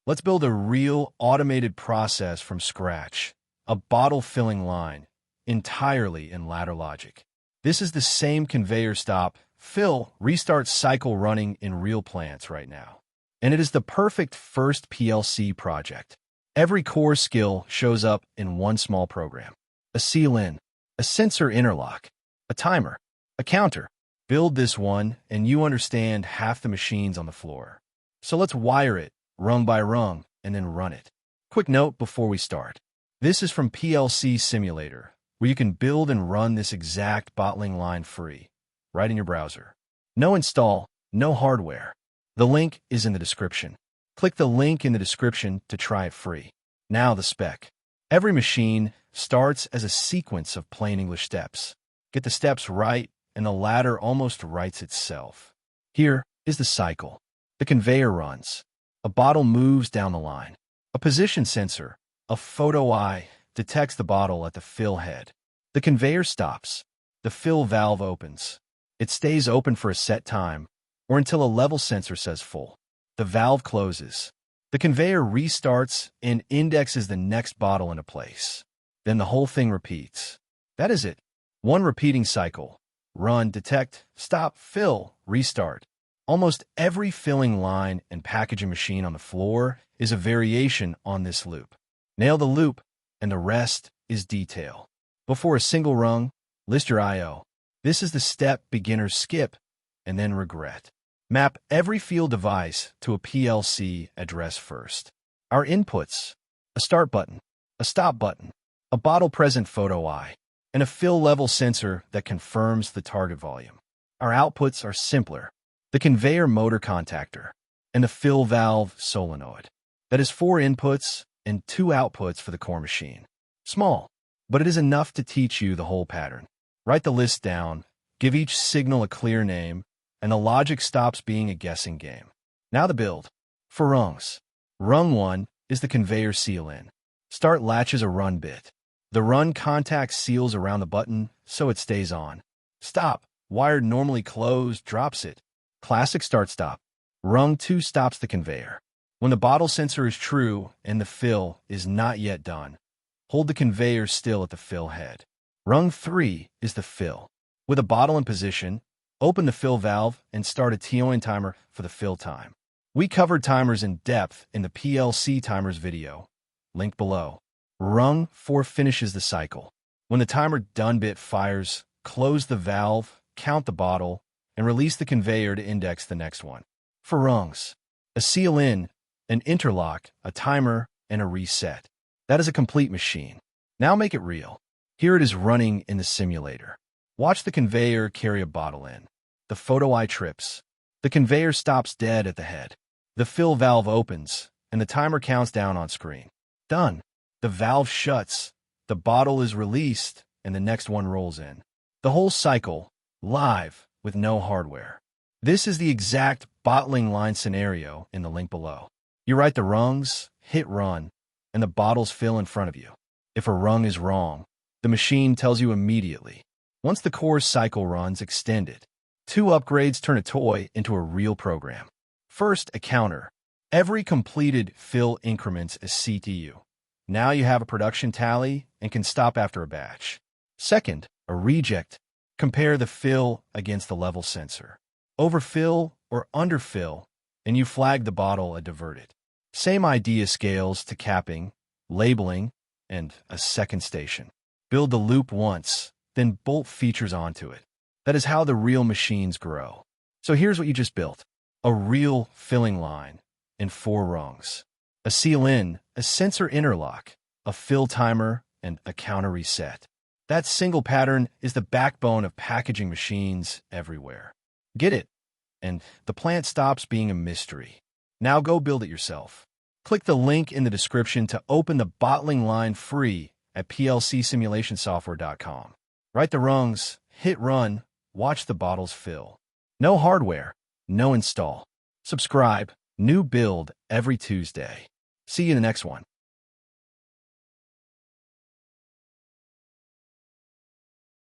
Let's build a real automated process from scratch, a bottle filling line, entirely in ladder logic. This is the same conveyor stop, fill, restart cycle running in real plants right now. And it is the perfect first PLC project. Every core skill shows up in one small program. A seal-in, a sensor interlock, a timer, a counter. Build this one, and you understand half the machines on the floor. So let's wire it, rung by rung, and then run it. Quick note before we start. This is from PLC Simulator, where you can build and run this exact bottling line free, right in your browser. No install, no hardware. The link is in the description. Click the link in the description to try it free. Now the spec. Every machine starts as a sequence of plain English steps. Get the steps right, and the ladder almost writes itself. Here is the cycle. The conveyor runs. A bottle moves down the line. A position sensor, a photo eye, detects the bottle at the fill head. The conveyor stops. The fill valve opens. It stays open for a set time, or until a level sensor says full. The valve closes. The conveyor restarts and indexes the next bottle into place. Then the whole thing repeats. That is it. One repeating cycle. Run, detect, stop, fill, restart. Almost every filling line and packaging machine on the floor is a variation on this loop. Nail the loop, and the rest is detail. Before a single rung, list your I/O. This is the step beginners skip and then regret. Map every field device to a PLC address first. Our inputs: a start button, a stop button, a bottle present photo eye, and a fill level sensor that confirms the target volume. Our outputs are simpler: the conveyor motor contactor and the fill valve solenoid. That is 4 inputs and 2 outputs for the core machine. Small, but it is enough to teach you the whole pattern. Write the list down, give each signal a clear name, and the logic stops being a guessing game. Now the build. For rungs. Rung 1 is the conveyor seal-in. Start latches a run bit. The run contact seals around the button so it stays on. Stop, wired normally closed, drops it. Classic start-stop. Rung 2 stops the conveyor. When the bottle sensor is true and the fill is not yet done, hold the conveyor still at the fill head. Rung 3 is the fill. With a bottle in position, open the fill valve and start a TON timer for the fill time. We covered timers in depth in the PLC Timers video, link below. Rung 4 finishes the cycle. When the timer done bit fires, close the valve, count the bottle, and release the conveyor to index the next one. For rungs, a seal-in, an interlock, a timer, and a reset. That is a complete machine. Now make it real. Here it is running in the simulator. Watch the conveyor carry a bottle in. The photo eye trips. The conveyor stops dead at the head. The fill valve opens, and the timer counts down on screen. Done. The valve shuts, the bottle is released, and the next one rolls in. The whole cycle, live, with no hardware. This is the exact bottling line scenario in the link below. You write the rungs, hit run, and the bottles fill in front of you. If a rung is wrong, the machine tells you immediately. Once the core cycle runs, extend it. 2 upgrades turn a toy into a real program. First, a counter. Every completed fill increments a CTU. Now you have a production tally and can stop after a batch. Second, a reject. Compare the fill against the level sensor. Overfill or underfill, and you flag the bottle a diverted. Same idea scales to capping, labeling, and a second station. Build the loop once, then bolt features onto it. That is how the real machines grow. So here's what you just built. A real filling line in 4 rungs. A seal-in, a sensor interlock, a fill timer, and a counter reset. That single pattern is the backbone of packaging machines everywhere. Get it? And the plant stops being a mystery. Now go build it yourself. Click the link in the description to open the bottling line free at plcsimulationsoftware.com. Write the rungs, hit run, watch the bottles fill. No hardware, no install. Subscribe, new build every Tuesday. See you in the next one.